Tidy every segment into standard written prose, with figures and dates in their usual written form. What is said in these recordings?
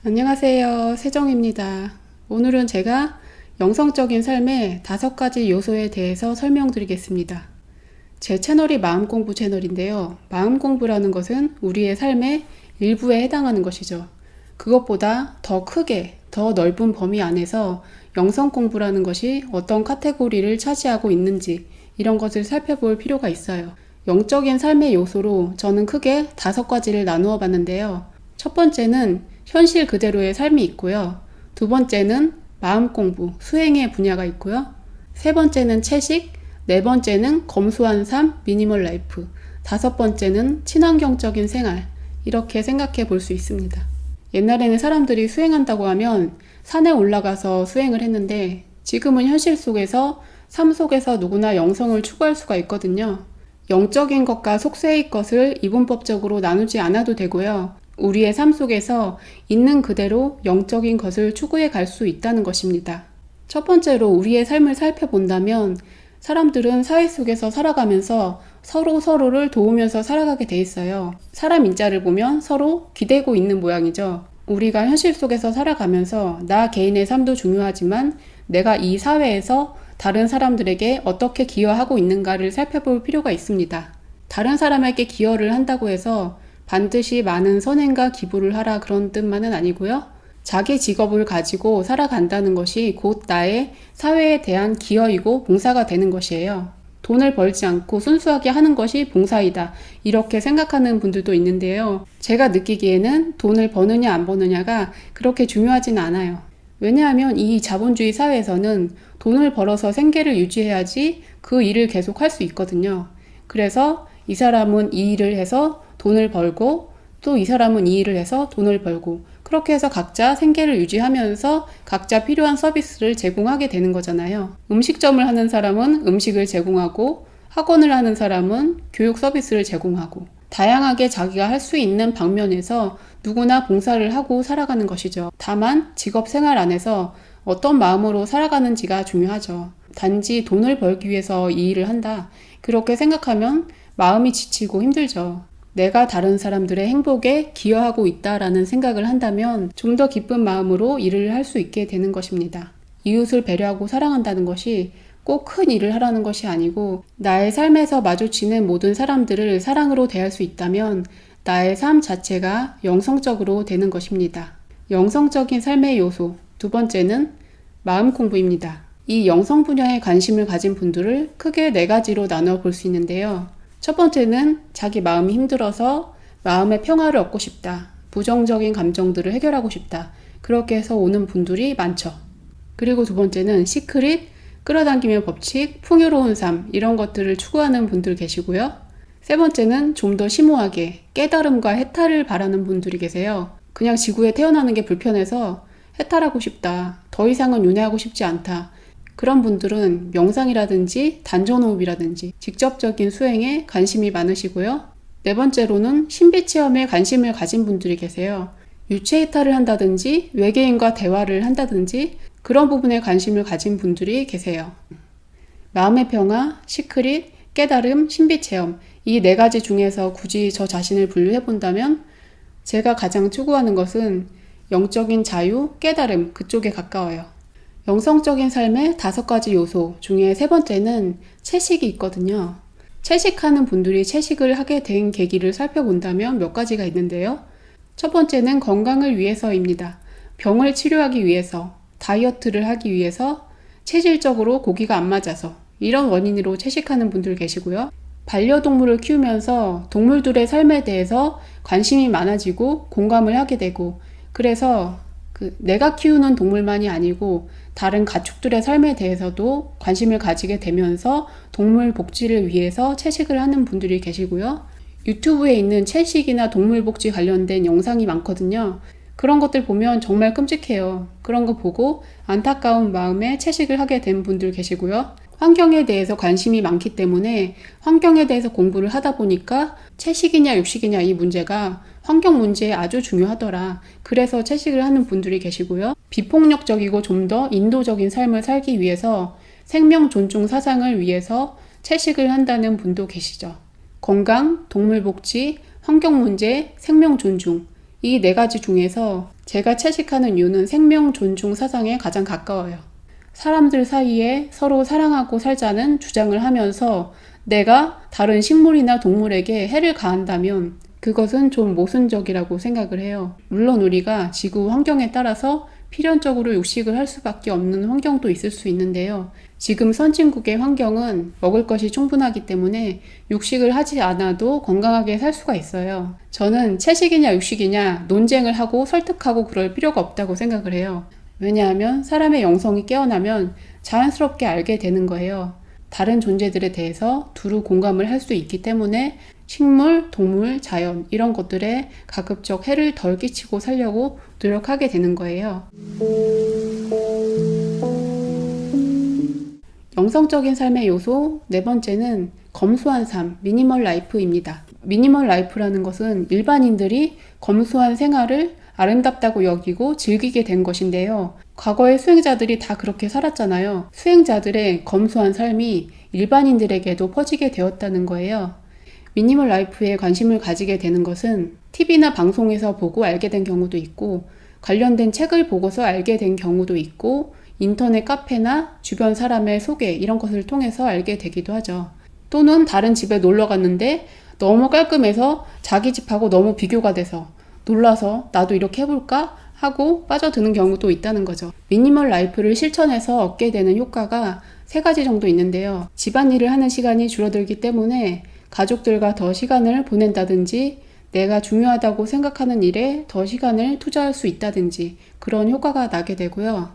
안녕하세요. 세정입니다. 오늘은 제가 영성적인 삶의 5가지 요소에 대해서 설명드리겠습니다. 제 채널이 마음공부 채널인데요. 마음공부라는 것은 우리의 삶의 일부에 해당하는 것이죠. 그것보다 더 크게, 더 넓은 범위 안에서 영성공부라는 것이 어떤 카테고리를 차지하고 있는지 이런 것을 살펴볼 필요가 있어요. 영적인 삶의 요소로 저는 크게 5가지를 나누어 봤는데요. 첫 번째는 현실 그대로의 삶이 있고요. 두 번째는 마음 공부, 수행의 분야가 있고요. 세 번째는 채식, 네 번째는 검소한 삶, 미니멀 라이프, 다섯 번째는 친환경적인 생활, 이렇게 생각해 볼 수 있습니다. 옛날에는 사람들이 수행한다고 하면 산에 올라가서 수행을 했는데 지금은 현실 속에서 삶 속에서 누구나 영성을 추구할 수가 있거든요. 영적인 것과 속세의 것을 이분법적으로 나누지 않아도 되고요. 우리의 삶 속에서 있는 그대로 영적인 것을 추구해 갈 수 있다는 것입니다. 첫 번째로 우리의 삶을 살펴본다면 사람들은 사회 속에서 살아가면서 서로를 도우면서 살아가게 돼 있어요. 사람 인자를 보면 서로 기대고 있는 모양이죠. 우리가 현실 속에서 살아가면서 나 개인의 삶도 중요하지만 내가 이 사회에서 다른 사람들에게 어떻게 기여하고 있는가를 살펴볼 필요가 있습니다. 다른 사람에게 기여를 한다고 해서 반드시 많은 선행과 기부를 하라 그런 뜻만은 아니고요. 자기 직업을 가지고 살아간다는 것이 곧 나의 사회에 대한 기여이고 봉사가 되는 것이에요. 돈을 벌지 않고 순수하게 하는 것이 봉사이다. 이렇게 생각하는 분들도 있는데요. 제가 느끼기에는 돈을 버느냐 안 버느냐가 그렇게 중요하진 않아요. 왜냐하면 이 자본주의 사회에서는 돈을 벌어서 생계를 유지해야지 그 일을 계속 할 수 있거든요. 그래서 이 사람은 이 일을 해서 돈을 벌고 또 이 사람은 이 일을 해서 돈을 벌고 그렇게 해서 각자 생계를 유지하면서 각자 필요한 서비스를 제공하게 되는 거잖아요. 음식점을 하는 사람은 음식을 제공하고 학원을 하는 사람은 교육 서비스를 제공하고 다양하게 자기가 할 수 있는 방면에서 누구나 봉사를 하고 살아가는 것이죠. 다만 직업 생활 안에서 어떤 마음으로 살아가는지가 중요하죠. 단지 돈을 벌기 위해서 이 일을 한다. 그렇게 생각하면 마음이 지치고 힘들죠. 내가 다른 사람들의 행복에 기여하고 있다라는 생각을 한다면 좀 더 기쁜 마음으로 일을 할 수 있게 되는 것입니다. 이웃을 배려하고 사랑한다는 것이 꼭 큰 일을 하라는 것이 아니고 나의 삶에서 마주치는 모든 사람들을 사랑으로 대할 수 있다면 나의 삶 자체가 영성적으로 되는 것입니다. 영성적인 삶의 요소 두 번째는 마음 공부입니다. 이 영성 분야에 관심을 가진 분들을 크게 4가지로 나눠 볼 수 있는데요. 첫 번째는 자기 마음이 힘들어서 마음의 평화를 얻고 싶다. 부정적인 감정들을 해결하고 싶다. 그렇게 해서 오는 분들이 많죠. 그리고 두 번째는 시크릿, 끌어당김의 법칙, 풍요로운 삶 이런 것들을 추구하는 분들 계시고요. 세 번째는 좀 더 심오하게 깨달음과 해탈을 바라는 분들이 계세요. 그냥 지구에 태어나는 게 불편해서 해탈하고 싶다. 더 이상은 윤회하고 싶지 않다. 그런 분들은 명상이라든지 단전호흡이라든지 직접적인 수행에 관심이 많으시고요. 네 번째로는 신비체험에 관심을 가진 분들이 계세요. 유체이탈을 한다든지 외계인과 대화를 한다든지 그런 부분에 관심을 가진 분들이 계세요. 마음의 평화, 시크릿, 깨달음, 신비체험 이 4가지 중에서 굳이 저 자신을 분류해 본다면 제가 가장 추구하는 것은 영적인 자유, 깨달음 그쪽에 가까워요. 영성적인 삶의 5가지 요소 중에 세 번째는 채식이 있거든요. 채식하는 분들이 채식을 하게 된 계기를 살펴본다면 몇 가지가 있는데요. 첫 번째는 건강을 위해서입니다. 병을 치료하기 위해서, 다이어트를 하기 위해서, 체질적으로 고기가 안 맞아서 이런 원인으로 채식하는 분들 계시고요. 반려동물을 키우면서 동물들의 삶에 대해서 관심이 많아지고 공감을 하게 되고 그래서 내가 키우는 동물만이 아니고 다른 가축들의 삶에 대해서도 관심을 가지게 되면서 동물 복지를 위해서 채식을 하는 분들이 계시고요. 유튜브에 있는 채식이나 동물 복지 관련된 영상이 많거든요. 그런 것들 보면 정말 끔찍해요. 그런 거 보고 안타까운 마음에 채식을 하게 된 분들 계시고요. 환경에 대해서 관심이 많기 때문에 환경에 대해서 공부를 하다 보니까 채식이냐 육식이냐 이 문제가 환경 문제에 아주 중요하더라. 그래서 채식을 하는 분들이 계시고요. 비폭력적이고 좀 더 인도적인 삶을 살기 위해서 생명 존중 사상을 위해서 채식을 한다는 분도 계시죠. 건강, 동물 복지, 환경 문제, 생명 존중 이 네 가지 중에서 제가 채식하는 이유는 생명 존중 사상에 가장 가까워요. 사람들 사이에 서로 사랑하고 살자는 주장을 하면서 내가 다른 식물이나 동물에게 해를 가한다면 그것은 좀 모순적이라고 생각을 해요. 물론 우리가 지구 환경에 따라서 필연적으로 육식을 할 수밖에 없는 환경도 있을 수 있는데요. 지금 선진국의 환경은 먹을 것이 충분하기 때문에 육식을 하지 않아도 건강하게 살 수가 있어요. 저는 채식이냐 육식이냐 논쟁을 하고 설득하고 그럴 필요가 없다고 생각을 해요. 왜냐하면 사람의 영성이 깨어나면 자연스럽게 알게 되는 거예요. 다른 존재들에 대해서 두루 공감을 할 수 있기 때문에 식물, 동물, 자연 이런 것들에 가급적 해를 덜 끼치고 살려고 노력하게 되는 거예요. 영성적인 삶의 요소 네 번째는 검소한 삶, 미니멀 라이프입니다. 미니멀 라이프라는 것은 일반인들이 검소한 생활을 아름답다고 여기고 즐기게 된 것인데요. 과거의 수행자들이 다 그렇게 살았잖아요. 수행자들의 검소한 삶이 일반인들에게도 퍼지게 되었다는 거예요. 미니멀 라이프에 관심을 가지게 되는 것은 TV나 방송에서 보고 알게 된 경우도 있고 관련된 책을 보고서 알게 된 경우도 있고 인터넷 카페나 주변 사람의 소개 이런 것을 통해서 알게 되기도 하죠. 또는 다른 집에 놀러 갔는데 너무 깔끔해서 자기 집하고 너무 비교가 돼서 놀라서 나도 이렇게 해볼까 하고 빠져드는 경우도 있다는 거죠. 미니멀 라이프를 실천해서 얻게 되는 효과가 세 가지 정도 있는데요. 집안일을 하는 시간이 줄어들기 때문에 가족들과 더 시간을 보낸다든지 내가 중요하다고 생각하는 일에 더 시간을 투자할 수 있다든지 그런 효과가 나게 되고요.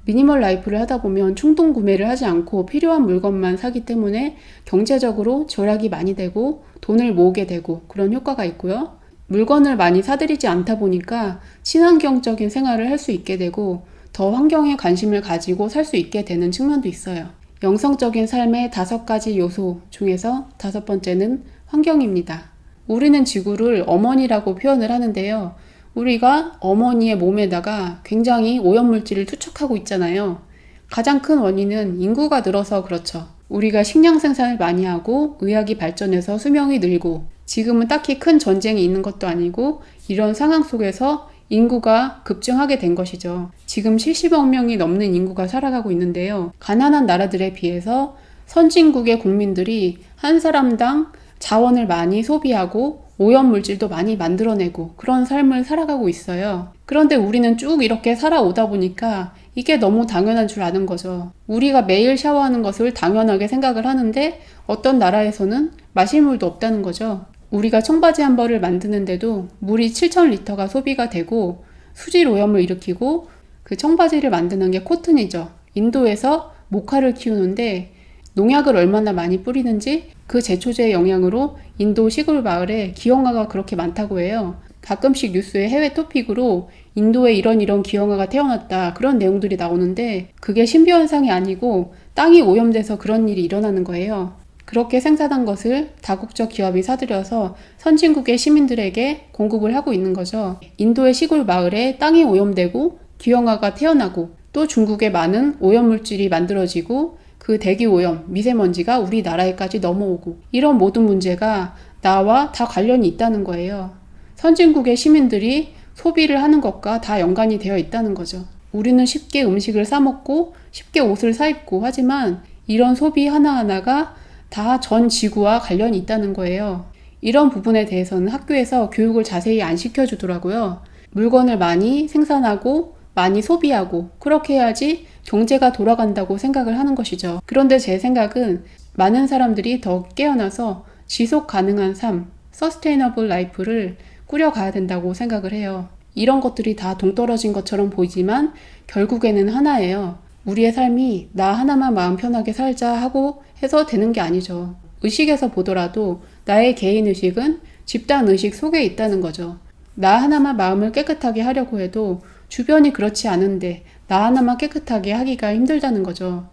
미니멀 라이프를 하다 보면 충동 구매를 하지 않고 필요한 물건만 사기 때문에 경제적으로 절약이 많이 되고 돈을 모으게 되고 그런 효과가 있고요. 물건을 많이 사들이지 않다 보니까 친환경적인 생활을 할 수 있게 되고 더 환경에 관심을 가지고 살 수 있게 되는 측면도 있어요. 영성적인 삶의 5가지 요소 중에서 5번째는 환경입니다. 우리는 지구를 어머니라고 표현을 하는데요. 우리가 어머니의 몸에다가 굉장히 오염물질을 투척하고 있잖아요. 가장 큰 원인은 인구가 늘어서 그렇죠. 우리가 식량 생산을 많이 하고 의학이 발전해서 수명이 늘고 지금은 딱히 큰 전쟁이 있는 것도 아니고 이런 상황 속에서 인구가 급증하게 된 것이죠. 지금 70억 명이 넘는 인구가 살아가고 있는데요. 가난한 나라들에 비해서 선진국의 국민들이 한 사람당 자원을 많이 소비하고 오염물질도 많이 만들어내고 그런 삶을 살아가고 있어요. 그런데 우리는 쭉 이렇게 살아오다 보니까 이게 너무 당연한 줄 아는 거죠. 우리가 매일 샤워하는 것을 당연하게 생각을 하는데 어떤 나라에서는 마실 물도 없다는 거죠. 우리가 청바지 한 벌을 만드는데도 물이 7,000리터가 소비가 되고 수질 오염을 일으키고 그 청바지를 만드는 게 코튼이죠. 인도에서 모카를 키우는데 농약을 얼마나 많이 뿌리는지 그 제초제의 영향으로 인도 시골 마을에 기형아가 그렇게 많다고 해요. 가끔씩 뉴스에 해외 토픽으로 인도에 이런 기형아가 태어났다 그런 내용들이 나오는데 그게 신비현상이 아니고 땅이 오염돼서 그런 일이 일어나는 거예요. 그렇게 생산한 것을 다국적 기업이 사들여서 선진국의 시민들에게 공급을 하고 있는 거죠. 인도의 시골 마을에 땅이 오염되고 기형아가 태어나고 또 중국에 많은 오염물질이 만들어지고 그 대기오염, 미세먼지가 우리나라에까지 넘어오고 이런 모든 문제가 나와 다 관련이 있다는 거예요. 선진국의 시민들이 소비를 하는 것과 다 연관이 되어 있다는 거죠. 우리는 쉽게 음식을 사 먹고 쉽게 옷을 사 입고 하지만 이런 소비 하나하나가 다 전 지구와 관련이 있다는 거예요. 이런 부분에 대해서는 학교에서 교육을 자세히 안 시켜주더라고요. 물건을 많이 생산하고 많이 소비하고 그렇게 해야지 경제가 돌아간다고 생각을 하는 것이죠. 그런데 제 생각은 많은 사람들이 더 깨어나서 지속 가능한 삶, 서스테이너블 라이프를 꾸려가야 된다고 생각을 해요. 이런 것들이 다 동떨어진 것처럼 보이지만 결국에는 하나예요. 우리의 삶이 나 하나만 마음 편하게 살자 하고 해서 되는 게 아니죠. 의식에서 보더라도 나의 개인의식은 집단의식 속에 있다는 거죠. 나 하나만 마음을 깨끗하게 하려고 해도 주변이 그렇지 않은데 나 하나만 깨끗하게 하기가 힘들다는 거죠.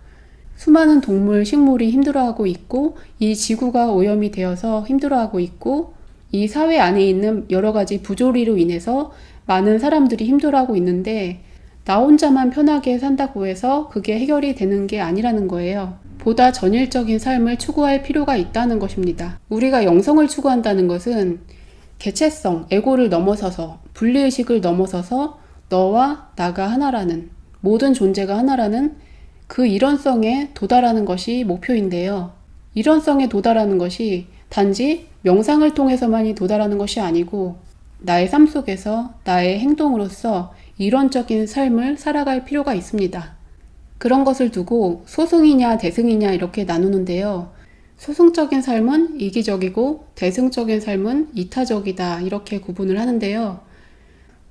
수많은 동물, 식물이 힘들어하고 있고 이 지구가 오염이 되어서 힘들어하고 있고 이 사회 안에 있는 여러 가지 부조리로 인해서 많은 사람들이 힘들어하고 있는데 나 혼자만 편하게 산다고 해서 그게 해결이 되는 게 아니라는 거예요. 보다 전일적인 삶을 추구할 필요가 있다는 것입니다. 우리가 영성을 추구한다는 것은 개체성, 에고를 넘어서서 분리의식을 넘어서서 너와 나가 하나라는, 모든 존재가 하나라는 그 일원성에 도달하는 것이 목표인데요. 일원성에 도달하는 것이 단지 명상을 통해서만이 도달하는 것이 아니고 나의 삶 속에서 나의 행동으로서 일원적인 삶을 살아갈 필요가 있습니다. 그런 것을 두고 소승이냐 대승이냐 이렇게 나누는데요. 소승적인 삶은 이기적이고 대승적인 삶은 이타적이다 이렇게 구분을 하는데요.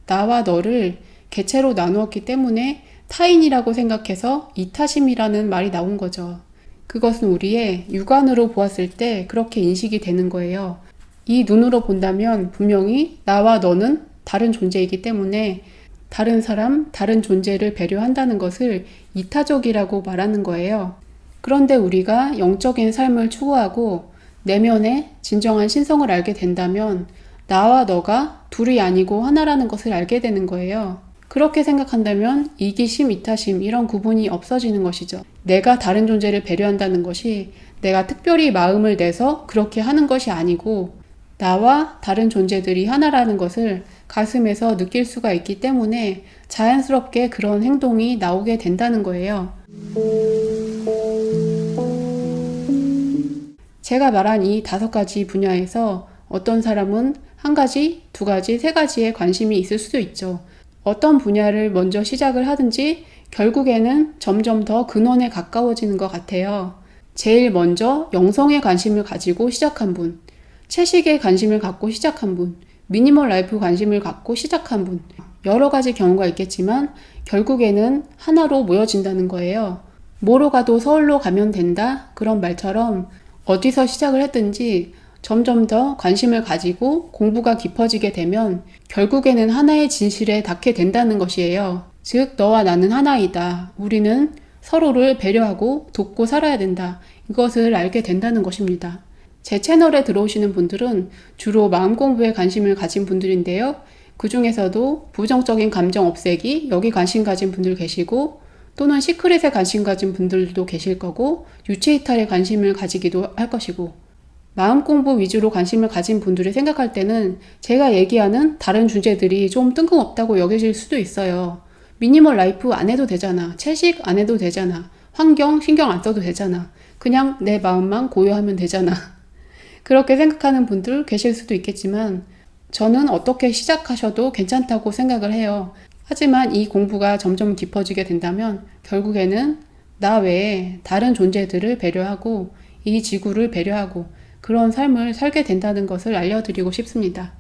나와 너를 개체로 나누었기 때문에 타인이라고 생각해서 이타심이라는 말이 나온 거죠. 그것은 우리의 육안으로 보았을 때 그렇게 인식이 되는 거예요. 이 눈으로 본다면 분명히 나와 너는 다른 존재이기 때문에 다른 사람, 다른 존재를 배려한다는 것을 이타적이라고 말하는 거예요. 그런데 우리가 영적인 삶을 추구하고 내면의 진정한 신성을 알게 된다면 나와 너가 둘이 아니고 하나라는 것을 알게 되는 거예요. 그렇게 생각한다면 이기심, 이타심 이런 구분이 없어지는 것이죠. 내가 다른 존재를 배려한다는 것이 내가 특별히 마음을 내서 그렇게 하는 것이 아니고 나와 다른 존재들이 하나라는 것을 가슴에서 느낄 수가 있기 때문에 자연스럽게 그런 행동이 나오게 된다는 거예요. 제가 말한 이 5가지 분야에서 어떤 사람은 1가지, 2가지, 3가지에 관심이 있을 수도 있죠. 어떤 분야를 먼저 시작을 하든지 결국에는 점점 더 근원에 가까워지는 것 같아요. 제일 먼저 영성에 관심을 가지고 시작한 분, 채식에 관심을 갖고 시작한 분, 미니멀 라이프 관심을 갖고 시작한 분, 여러 가지 경우가 있겠지만 결국에는 하나로 모여진다는 거예요. 뭐로 가도 서울로 가면 된다 그런 말처럼 어디서 시작을 했든지 점점 더 관심을 가지고 공부가 깊어지게 되면 결국에는 하나의 진실에 닿게 된다는 것이에요. 즉 너와 나는 하나이다. 우리는 서로를 배려하고 돕고 살아야 된다. 이것을 알게 된다는 것입니다. 제 채널에 들어오시는 분들은 주로 마음 공부에 관심을 가진 분들인데요. 그 중에서도 부정적인 감정 없애기 여기 관심 가진 분들 계시고 또는 시크릿에 관심 가진 분들도 계실 거고 유체이탈에 관심을 가지기도 할 것이고 마음 공부 위주로 관심을 가진 분들이 생각할 때는 제가 얘기하는 다른 주제들이 좀 뜬금없다고 여겨질 수도 있어요. 미니멀 라이프 안 해도 되잖아. 채식 안 해도 되잖아. 환경 신경 안 써도 되잖아. 그냥 내 마음만 고요하면 되잖아. 그렇게 생각하는 분들 계실 수도 있겠지만 저는 어떻게 시작하셔도 괜찮다고 생각을 해요. 하지만 이 공부가 점점 깊어지게 된다면 결국에는 나 외에 다른 존재들을 배려하고 이 지구를 배려하고 그런 삶을 살게 된다는 것을 알려드리고 싶습니다.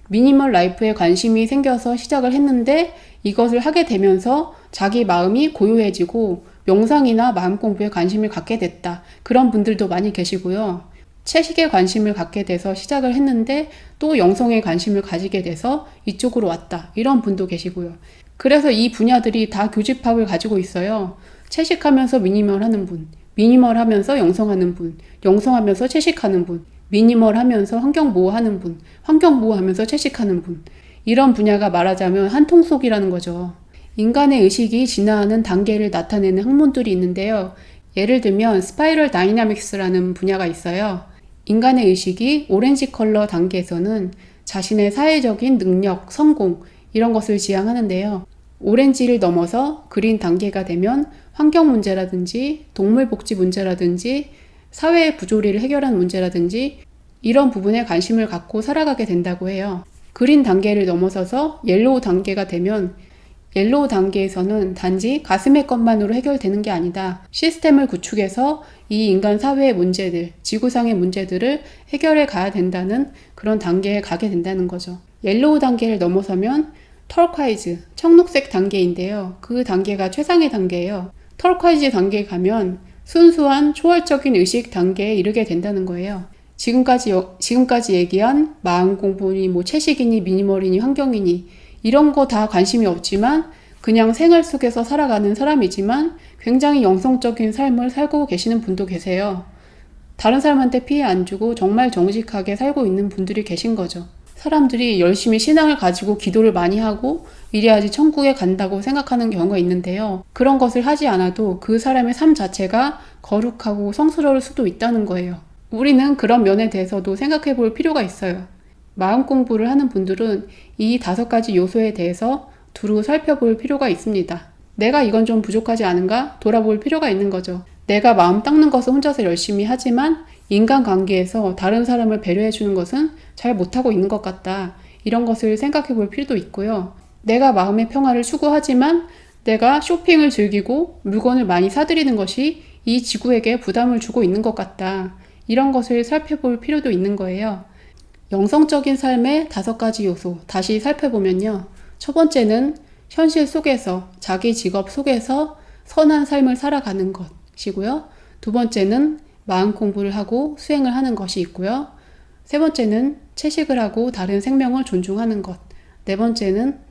미니멀 라이프에 관심이 생겨서 시작을 했는데 이것을 하게 되면서 자기 마음이 고요해지고 명상이나 마음 공부에 관심을 갖게 됐다. 그런 분들도 많이 계시고요. 채식에 관심을 갖게 돼서 시작을 했는데 또 영성에 관심을 가지게 돼서 이쪽으로 왔다. 이런 분도 계시고요. 그래서 이 분야들이 다 교집합을 가지고 있어요. 채식하면서 미니멀 하는 분, 미니멀 하면서 영성하는 분, 영성하면서 채식하는 분, 미니멀 하면서 환경보호하는 분, 환경보호하면서 채식하는 분. 이런 분야가 말하자면 한 통속이라는 거죠. 인간의 의식이 진화하는 단계를 나타내는 학문들이 있는데요. 예를 들면 스파이럴 다이나믹스라는 분야가 있어요. 인간의 의식이 오렌지 컬러 단계에서는 자신의 사회적인 능력, 성공 이런 것을 지향하는데요. 오렌지를 넘어서 그린 단계가 되면 환경 문제라든지 동물 복지 문제라든지 사회의 부조리를 해결하는 문제라든지 이런 부분에 관심을 갖고 살아가게 된다고 해요. 그린 단계를 넘어서서 옐로우 단계가 되면 옐로우 단계에서는 단지 가슴의 것만으로 해결되는 게 아니다. 시스템을 구축해서 이 인간 사회의 문제들, 지구상의 문제들을 해결해 가야 된다는 그런 단계에 가게 된다는 거죠. 옐로우 단계를 넘어서면 털콰이즈, 청록색 단계인데요. 그 단계가 최상의 단계예요. 털콰이즈 단계에 가면 순수한 초월적인 의식 단계에 이르게 된다는 거예요. 지금까지 얘기한 마음 공부니 채식이니 미니멀이니 환경이니 이런 거 다 관심이 없지만 그냥 생활 속에서 살아가는 사람이지만 굉장히 영성적인 삶을 살고 계시는 분도 계세요. 다른 사람한테 피해 안 주고 정말 정직하게 살고 있는 분들이 계신 거죠. 사람들이 열심히 신앙을 가지고 기도를 많이 하고 이래야지 천국에 간다고 생각하는 경우가 있는데요. 그런 것을 하지 않아도 그 사람의 삶 자체가 거룩하고 성스러울 수도 있다는 거예요. 우리는 그런 면에 대해서도 생각해 볼 필요가 있어요. 마음 공부를 하는 분들은 이 5가지 요소에 대해서 두루 살펴볼 필요가 있습니다. 내가 이건 좀 부족하지 않은가 돌아볼 필요가 있는 거죠. 내가 마음 닦는 것은 혼자서 열심히 하지만 인간관계에서 다른 사람을 배려해 주는 것은 잘 못하고 있는 것 같다. 이런 것을 생각해 볼 필요도 있고요. 내가 마음의 평화를 추구하지만 내가 쇼핑을 즐기고 물건을 많이 사들이는 것이 이 지구에게 부담을 주고 있는 것 같다. 이런 것을 살펴볼 필요도 있는 거예요. 영성적인 삶의 5가지 요소 다시 살펴보면요. 첫 번째는 현실 속에서 자기 직업 속에서 선한 삶을 살아가는 것이고요. 두 번째는 마음 공부를 하고 수행을 하는 것이 있고요. 세 번째는 채식을 하고 다른 생명을 존중하는 것. 네 번째는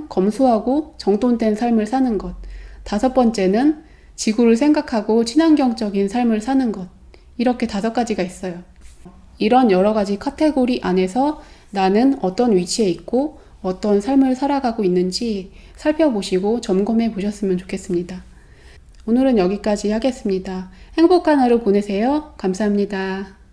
검소하고 정돈된 삶을 사는 것. 5번째는 지구를 생각하고 친환경적인 삶을 사는 것. 이렇게 5가지가 있어요. 이런 여러 가지 카테고리 안에서 나는 어떤 위치에 있고 어떤 삶을 살아가고 있는지 살펴보시고 점검해 보셨으면 좋겠습니다. 오늘은 여기까지 하겠습니다. 행복한 하루 보내세요. 감사합니다.